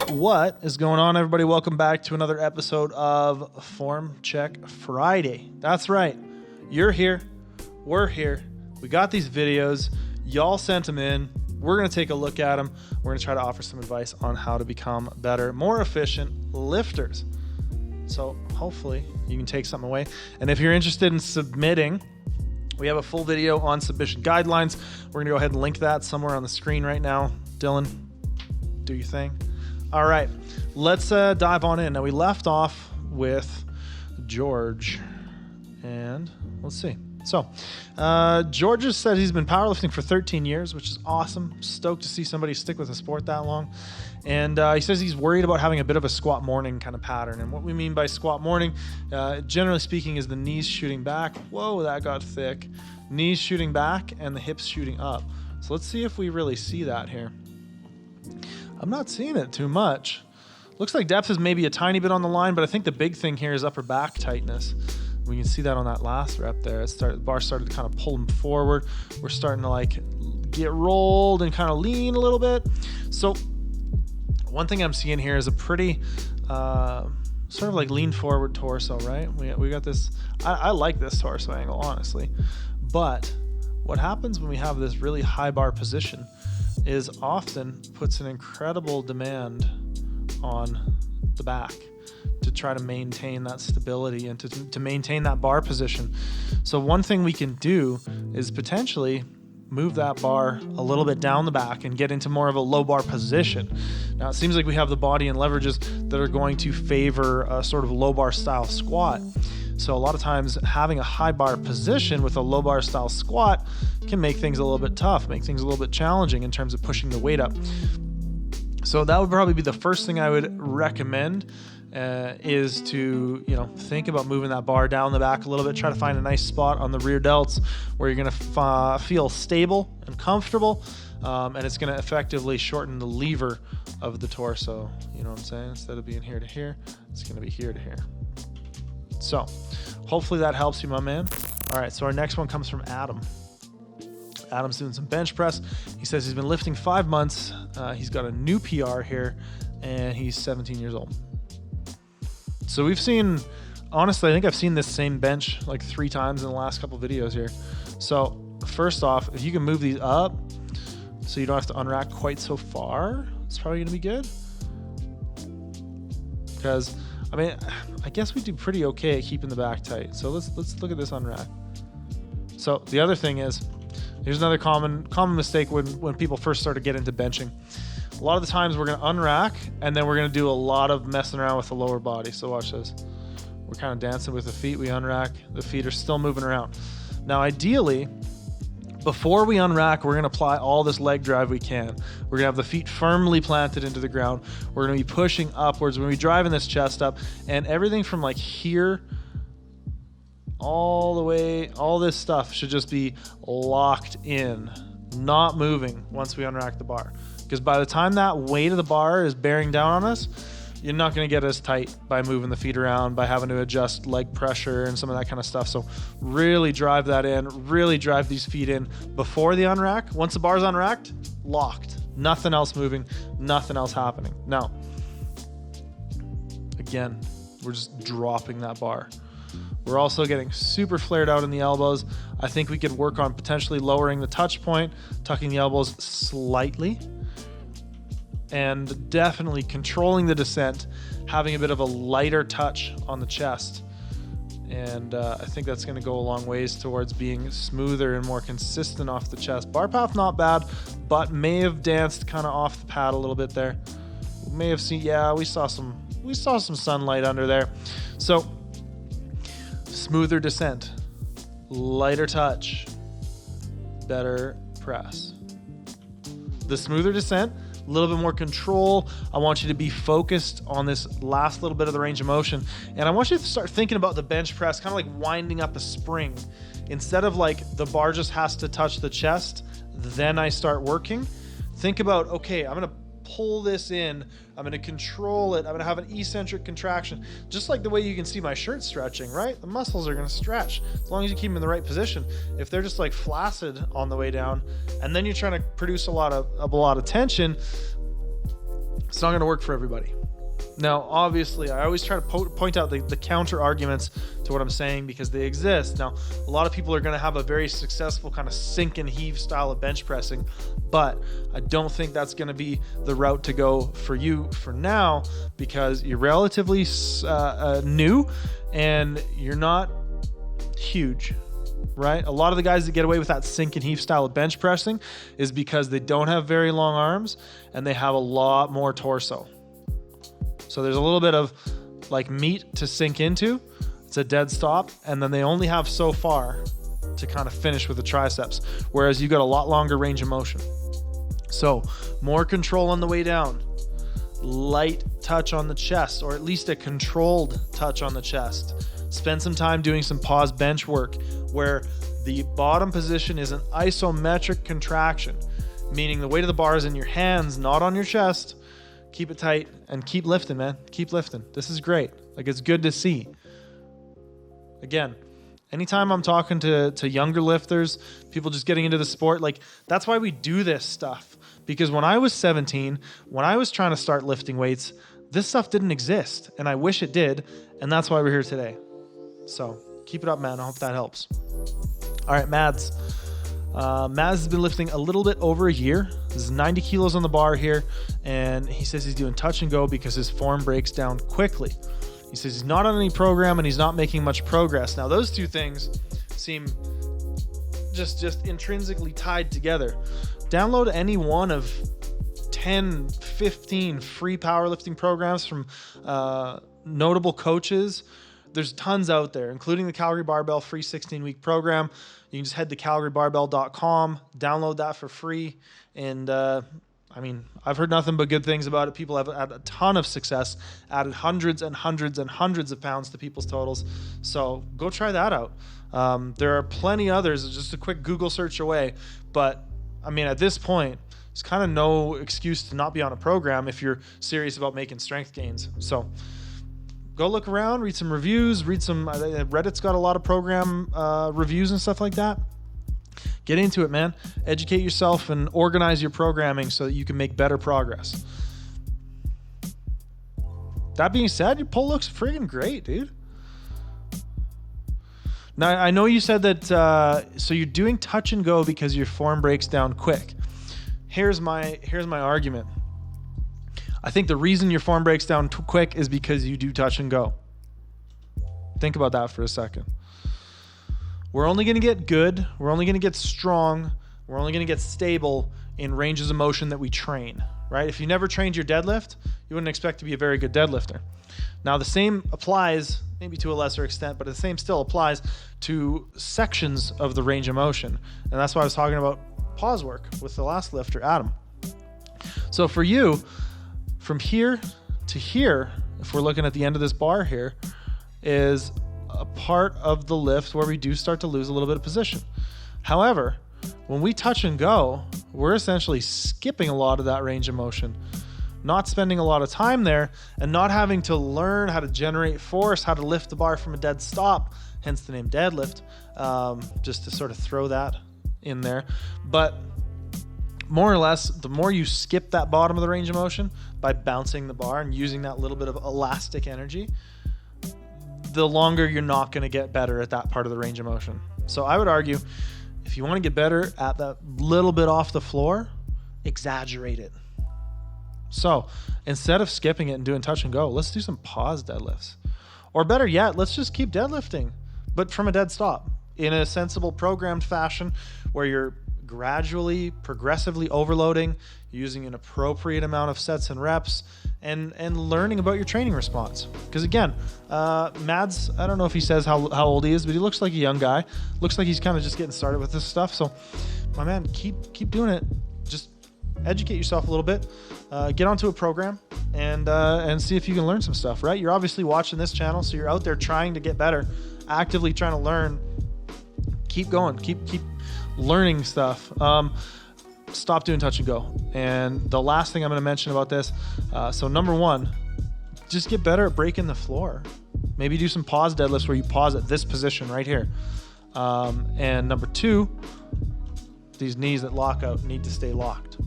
What is going on, everybody? Welcome back to another episode of Form Check Friday. That's right. You're here. We're here. We got these videos. Y'all sent them in. We're going to take a look at them. We're going to try to offer some advice on how to become better, more efficient lifters. So hopefully you can take something away. And if you're interested in submitting, we have a full video on submission guidelines. We're going to go ahead and link that somewhere on the screen right now. Dylan, do your thing. All right, let's dive on in. Now, we left off with George, and let's see. So, George has said he's been powerlifting for 13 years, which is awesome. Stoked to see somebody stick with a sport that long. And he says he's worried about having a bit of a squat morning kind of pattern. And what we mean by squat morning, generally speaking, is the knees shooting back. Whoa, that got thick. Knees shooting back and the hips shooting up. So let's see if we really see that here. I'm not seeing it too much. Looks like depth is maybe a tiny bit on the line, but I think the big thing here is upper back tightness. We can see that on that last rep there. The bar started to kind of pull him forward. We're starting to like get rolled and kind of lean a little bit. So one thing I'm seeing here is a pretty sort of like lean forward torso, right? We got this, I like this torso angle, honestly. But what happens when we have this really high bar position is often puts an incredible demand on the back to try to maintain that stability and to maintain that bar position. So one thing we can do is potentially move that bar a little bit down the back and get into more of a low bar position. Now, it seems like we have the body and leverages that are going to favor a sort of low bar style squat. So a lot of times having a high bar position with a low bar style squat can make things a little bit tough, make things a little bit challenging in terms of pushing the weight up. So that would probably be the first thing I would recommend is to, think about moving that bar down the back a little bit, try to find a nice spot on the rear delts where you're going to feel stable and comfortable. And it's going to effectively shorten the lever of the torso. You know what I'm saying? Instead of being here to here, it's going to be here to here. So hopefully that helps you, my man. All right, so our next one comes from Adam. Adam's doing some bench press. He says he's been lifting 5 months. He's got a new PR here, and he's 17 years old. So we've seen, honestly, I think I've seen this same bench like 3 times in the last couple videos here. So first off, if you can move these up so you don't have to unrack quite so far, it's probably gonna be good. Because, I guess we do pretty okay at keeping the back tight. So let's look at this unrack. So the other thing is, here's another common mistake when people first start to get into benching. A lot of the times we're gonna unrack and then we're gonna do a lot of messing around with the lower body. So watch this. We're kind of dancing with the feet. We unrack, the feet are still moving around. Now ideally, before we unrack, we're gonna apply all this leg drive we can. We're gonna have the feet firmly planted into the ground. We're gonna be pushing upwards. We're gonna be driving this chest up, and everything from like here all the way, all this stuff should just be locked in, not moving once we unrack the bar. Because by the time that weight of the bar is bearing down on us, you're not going to get as tight by moving the feet around, by having to adjust leg pressure and some of that kind of stuff. So really drive that in, really drive these feet in before the unrack. Once the bar's unracked, locked. Nothing else moving, nothing else happening. Now, again, we're just dropping that bar. We're also getting super flared out in the elbows. I think we could work on potentially lowering the touch point, tucking the elbows slightly, and definitely controlling the descent, having a bit of a lighter touch on the chest. And I think that's going to go a long ways towards being smoother and more consistent off the chest. Bar path, not bad, but may have danced kind of off the pad a little bit there. We may have seen, yeah, we saw some sunlight under there. So smoother descent, lighter touch, better press. The smoother descent, a little bit more control. I want you to be focused on this last little bit of the range of motion. And I want you to start thinking about the bench press, kind of like winding up a spring. Instead of like the bar just has to touch the chest, then I start working. Think about, okay, I'm gonna pull this in, I'm gonna control it, I'm gonna have an eccentric contraction, just like the way you can see my shirt stretching, right? The muscles are gonna stretch as long as you keep them in the right position. If they're just like flaccid on the way down, and then you're trying to produce a lot of tension, It's not going to work for everybody. Now, obviously, I always try to point out the counter arguments to what I'm saying because they exist. Now, a lot of people are going to have a very successful kind of sink and heave style of bench pressing, but I don't think that's going to be the route to go for you for now because you're relatively new and you're not huge, right? A lot of the guys that get away with that sink and heave style of bench pressing is because they don't have very long arms and they have a lot more torso. So there's a little bit of like meat to sink into. It's a dead stop. And then they only have so far to kind of finish with the triceps. Whereas you got a lot longer range of motion. So more control on the way down, light touch on the chest, or at least a controlled touch on the chest. Spend some time doing some pause bench work where the bottom position is an isometric contraction, meaning the weight of the bar is in your hands, not on your chest. Keep it tight and keep lifting, man. Keep lifting. This is great. Like, it's good to see. Again, anytime I'm talking to younger lifters, people just getting into the sport, like, that's why we do this stuff. Because when I was 17, when I was trying to start lifting weights, this stuff didn't exist. And I wish it did. And that's why we're here today. So keep it up, man. I hope that helps. All right, Mads. Mads has been lifting a little bit over a year. This is 90 kilos on the bar here. And he says he's doing touch and go because his form breaks down quickly. He says he's not on any program and he's not making much progress. Now, those two things seem just intrinsically tied together. Download any one of 10, 15 free powerlifting programs from notable coaches. There's tons out there, including the Calgary Barbell free 16-week program. You can just head to calgarybarbell.com, download that for free. And I mean, I've heard nothing but good things about it. People have had a ton of success, added hundreds and hundreds and hundreds of pounds to people's totals. So go try that out. There are plenty others, just a quick Google search away. But I mean, at this point, there's kind of no excuse to not be on a program if you're serious about making strength gains. So go look around, read some reviews, read some, Reddit's got a lot of program reviews and stuff like that. Get into it, man. Educate yourself and organize your programming so that you can make better progress. That being said, your pull looks friggin' great, dude. Now, I know you said that, so you're doing touch and go because your form breaks down quick. Here's my argument. I think the reason your form breaks down quick is because you do touch and go. Think about that for a second. We're only going to get good. We're only going to get strong. We're only going to get stable in ranges of motion that we train, right? If you never trained your deadlift, you wouldn't expect to be a very good deadlifter. Now, the same applies, maybe to a lesser extent, but the same still applies to sections of the range of motion. And that's why I was talking about pause work with the last lifter, Adam. So for you, from here to here, if we're looking at the end of this bar here, is a part of the lift where we do start to lose a little bit of position. However, when we touch and go, we're essentially skipping a lot of that range of motion, not spending a lot of time there and not having to learn how to generate force, how to lift the bar from a dead stop, hence the name deadlift, just to sort of throw that in there. But more or less, the more you skip that bottom of the range of motion by bouncing the bar and using that little bit of elastic energy, the longer you're not going to get better at that part of the range of motion. So I would argue, if you want to get better at that little bit off the floor, exaggerate it. So instead of skipping it and doing touch and go, let's do some pause deadlifts. Or better yet, let's just keep deadlifting, but from a dead stop in a sensible programmed fashion where you're gradually, progressively overloading, using an appropriate amount of sets and reps, and learning about your training response. Because again, Mads, I don't know if he says how old he is, but he looks like a young guy. Looks like he's kind of just getting started with this stuff. So my man, keep doing it. Just educate yourself a little bit, get onto a program and see if you can learn some stuff, right? You're obviously watching this channel, so you're out there trying to get better, actively trying to learn. Keep going, keep learning stuff. Stop doing touch and go. And the last thing I'm going to mention about this, so number one, just get better at breaking the floor. Maybe do some pause deadlifts where you pause at this position right here. And number two, these knees that lock out need to stay locked.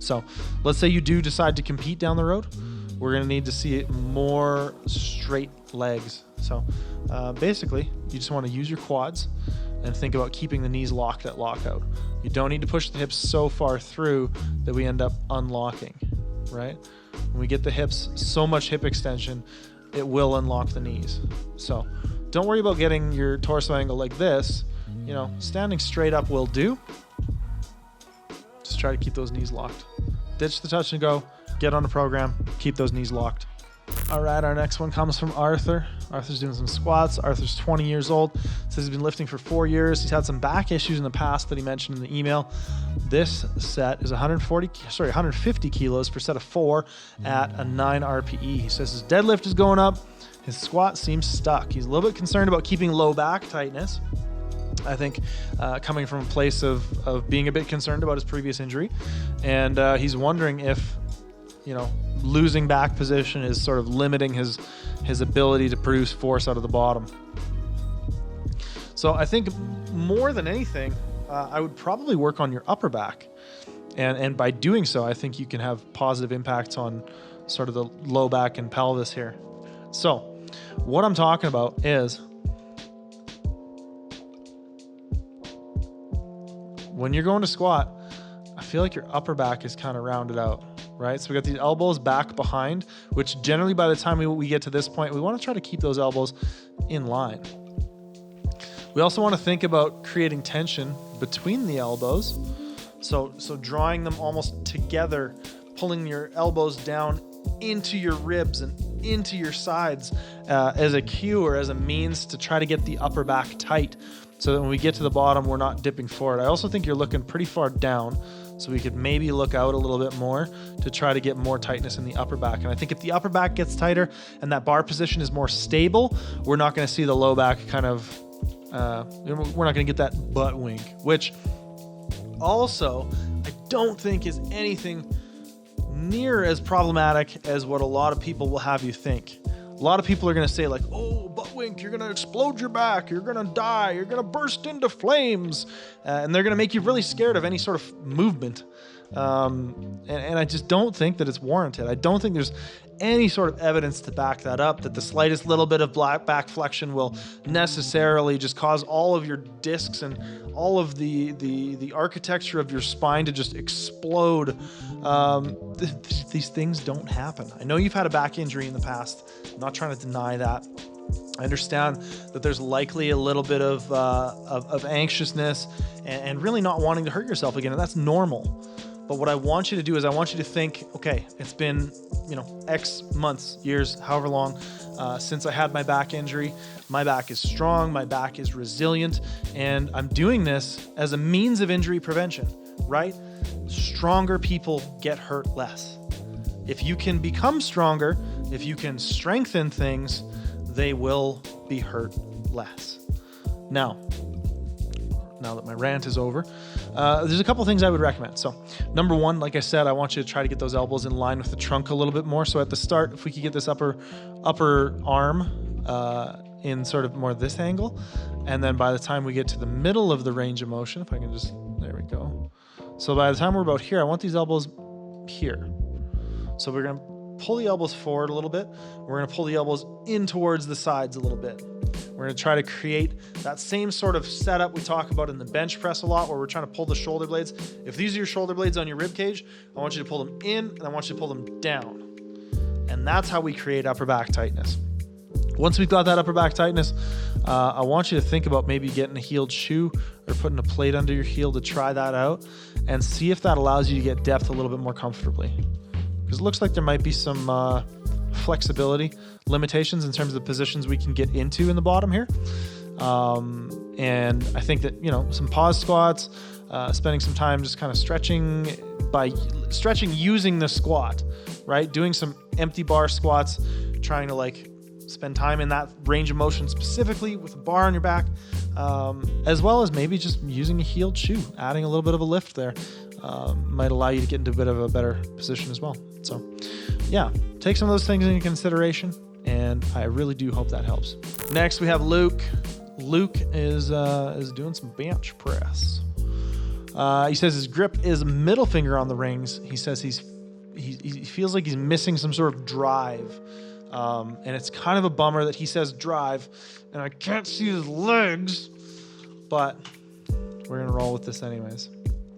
So let's say you do decide to compete down the road. We're going to need to see more straight legs. So basically, you just want to use your quads and think about keeping the knees locked at lockout. You don't need to push the hips so far through that we end up unlocking, right? When we get the hips, so much hip extension, it will unlock the knees. So don't worry about getting your torso angle like this. You know, standing straight up will do. Just try to keep those knees locked. Ditch the touch and go, get on the program, keep those knees locked. All right, our next one comes from Arthur. Arthur's doing some squats. Arthur's 20 years old. Says he's been lifting for 4 years. He's had some back issues in the past that he mentioned in the email. This set is 150 kilos for set of 4 at a 9 RPE. He says his deadlift is going up. His squat seems stuck. He's a little bit concerned about keeping low back tightness. I think coming from a place of being a bit concerned about his previous injury. And he's wondering if, you know, losing back position is sort of limiting his ability to produce force out of the bottom. So I think more than anything, I would probably work on your upper back. And by doing so, I think you can have positive impacts on sort of the low back and pelvis here. So what I'm talking about is when you're going to squat, I feel like your upper back is kind of rounded out, right? So we got these elbows back behind, which generally by the time we get to this point, we want to try to keep those elbows in line. We also want to think about creating tension between the elbows. So drawing them almost together, pulling your elbows down into your ribs and into your sides as a cue or as a means to try to get the upper back tight so that when we get to the bottom, we're not dipping forward. I also think you're looking pretty far down, so we could maybe look out a little bit more to try to get more tightness in the upper back. And I think if the upper back gets tighter and that bar position is more stable, we're not going to see the low back kind of, we're not going to get that butt wink, which also I don't think is anything near as problematic as what a lot of people will have you think. A lot of people are going to say like, oh, butt wink, you're going to explode your back, you're going to die, you're going to burst into flames. And they're going to make you really scared of any sort of movement. And I just don't think that it's warranted. I don't think there's any sort of evidence to back that up, that the slightest little bit of back flexion will necessarily just cause all of your discs and all of the architecture of your spine to just explode. These things don't happen. I know you've had a back injury in the past. I'm not trying to deny that. I understand that there's likely a little bit of anxiousness and really not wanting to hurt yourself again, and that's normal. But what I want you to do is I want you to think, okay, it's been, X months, years, however long, since I had my back injury. My back is strong, my back is resilient, and I'm doing this as a means of injury prevention, right? Stronger people get hurt less. If you can become stronger, if you can strengthen things, they will be hurt less. Now that my rant is over, there's a couple things I would recommend. So number one, like I said, I want you to try to get those elbows in line with the trunk a little bit more. So at the start, if we could get this upper arm in sort of more this angle, and then by the time we get to the middle of the range of motion, if I can just, there we go. So by the time we're about here, I want these elbows here. So we're going to pull the elbows forward a little bit. We're going to pull the elbows in towards the sides a little bit. We're going to try to create that same sort of setup we talk about in the bench press a lot, where we're trying to pull the shoulder blades. If these are your shoulder blades on your rib cage, I want you to pull them in and I want you to pull them down. And that's how we create upper back tightness. Once we've got that upper back tightness, I want you to think about maybe getting a heeled shoe or putting a plate under your heel to try that out and see if that allows you to get depth a little bit more comfortably. Because it looks like there might be some flexibility limitations in terms of the positions we can get into in the bottom here. And I think that, some pause squats, spending some time just kind of stretching using the squat, right? Doing some empty bar squats, trying to spend time in that range of motion specifically with a bar on your back, as well as maybe just using a heeled shoe, adding a little bit of a lift there, might allow you to get into a bit of a better position as well. So yeah, take some of those things into consideration, and I really do hope that helps. Next, we have Luke. Luke is doing some bench press. He says his grip is middle finger on the rings. He says he feels like he's missing some sort of drive. And it's kind of a bummer that he says drive, and I can't see his legs, but we're going to roll with this anyways.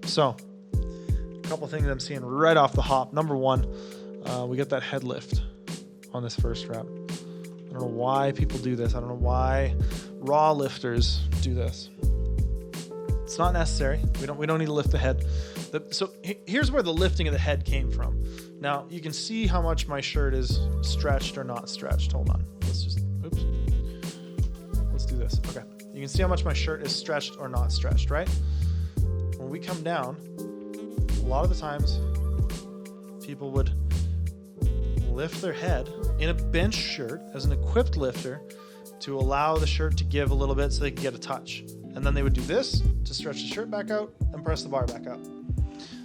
So, a couple things I'm seeing right off the hop. Number one, we get that head lift on this first rep. I don't know why people do this. I don't know why raw lifters do this. It's not necessary. We don't need to lift the head. So here's where the lifting of the head came from. Now you can see how much my shirt is stretched or not stretched. Hold on. Let's do this. Okay. You can see how much my shirt is stretched or not stretched, right? When we come down, a lot of the times people would lift their head in a bench shirt as an equipped lifter to allow the shirt to give a little bit so they could get a touch. And then they would do this to stretch the shirt back out and press the bar back up.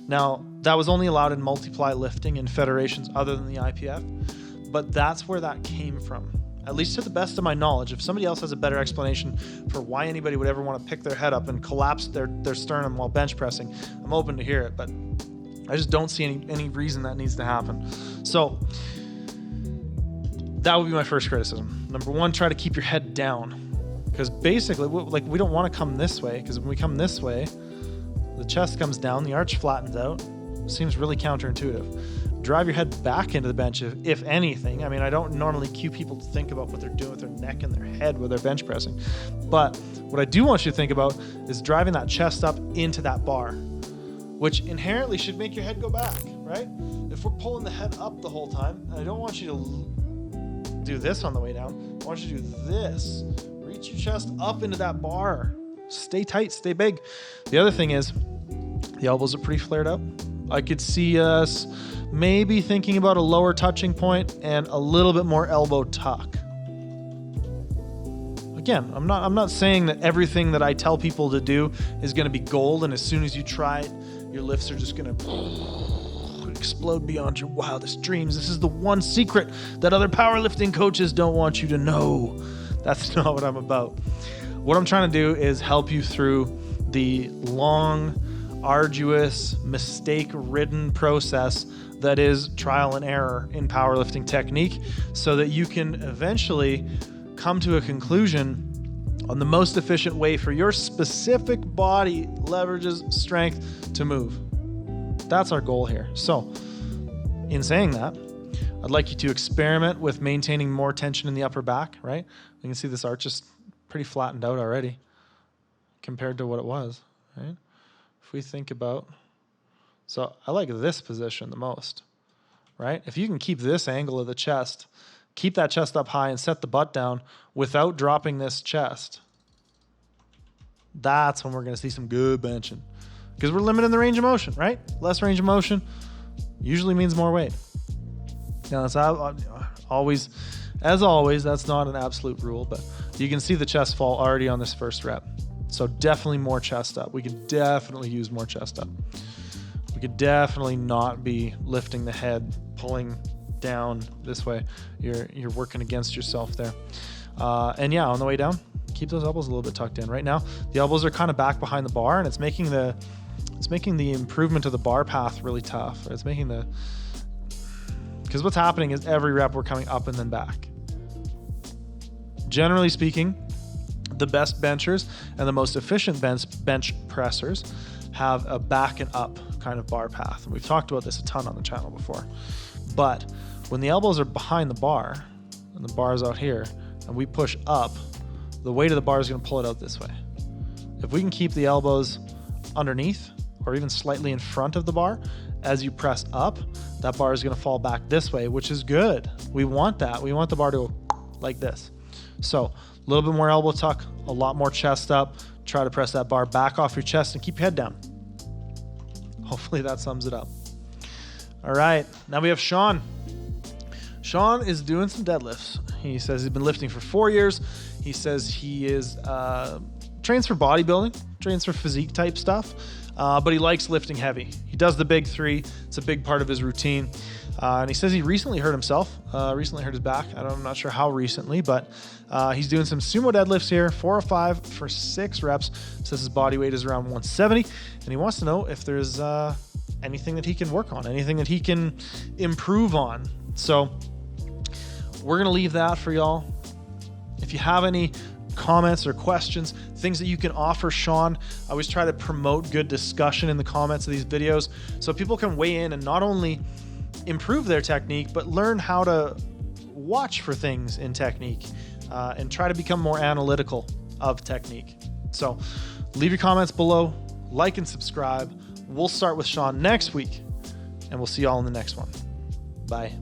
Now, that was only allowed in multiply lifting in federations other than the IPF, but that's where that came from. At least to the best of my knowledge. If somebody else has a better explanation for why anybody would ever want to pick their head up and collapse their sternum while bench pressing, I'm open to hear it, but I just don't see any reason that needs to happen. So that would be my first criticism. Number one, try to keep your head down. Because basically, we don't want to come this way, because when we come this way, the chest comes down, the arch flattens out. Seems really counterintuitive. Drive your head back into the bench, if anything. I mean, I don't normally cue people to think about what they're doing with their neck and their head when they're bench pressing. But what I do want you to think about is driving that chest up into that bar, which inherently should make your head go back, right? If we're pulling the head up the whole time, and I don't want you to do this on the way down, I want you to do this. Reach your chest up into that bar. Stay tight, stay big. The other thing is, the elbows are pretty flared up. I could see us maybe thinking about a lower touching point and a little bit more elbow tuck. Again, I'm not saying that everything that I tell people to do is going to be gold, and as soon as you try it, your lifts are just going to explode beyond your wildest dreams. This is the one secret that other powerlifting coaches don't want you to know. That's not what I'm about. What I'm trying to do is help you through the long, arduous, mistake-ridden process that is trial and error in powerlifting technique, so that you can eventually come to a conclusion on the most efficient way for your specific body leverages strength to move. That's our goal here. So, in saying that, I'd like you to experiment with maintaining more tension in the upper back, right? You can see this arch is pretty flattened out already compared to what it was, right? If we think about, so I like this position the most, right? If you can keep this angle of the chest, keep that chest up high and set the butt down without dropping this chest, that's when we're going to see some good benching, because we're limiting the range of motion, right? Less range of motion usually means more weight. Now, that's always, as always, that's not an absolute rule, but you can see the chest fall already on this first rep. So definitely more chest up. We could definitely use more chest up. We could definitely not be lifting the head, pulling down this way. You're working against yourself there. And yeah, on the way down, keep those elbows a little bit tucked in. Right now, the elbows are kind of back behind the bar, and it's making the improvement of the bar path really tough. It's making because what's happening is every rep we're coming up and then back. Generally speaking, the best benchers and the most efficient bench pressers have a back and up kind of bar path. And we've talked about this a ton on the channel before. But when the elbows are behind the bar and the bar is out here and we push up, the weight of the bar is going to pull it out this way. If we can keep the elbows underneath or even slightly in front of the bar, as you press up, that bar is going to fall back this way, which is good. We want that. We want the bar to go like this. So a little bit more elbow tuck, a lot more chest up. Try to press that bar back off your chest and keep your head down. Hopefully that sums it up. All right, now we have Sean. Sean is doing some deadlifts. He says he's been lifting for 4 years. He says he is trains for bodybuilding, trains for physique type stuff, but he likes lifting heavy. He does the big three. It's a big part of his routine. And he says he recently hurt himself, recently hurt his back. I'm not sure how recently, but he's doing some sumo deadlifts here, 405 for 6 reps. Says his body weight is around 170, and he wants to know if there's anything that he can work on, anything that he can improve on. So we're going to leave that for y'all. If you have any comments or questions, things that you can offer Sean, I always try to promote good discussion in the comments of these videos so people can weigh in and not only improve their technique, but learn how to watch for things in technique and try to become more analytical of technique. So leave your comments below, like and subscribe. We'll start with Sean next week, and we'll see y'all in the next one. Bye.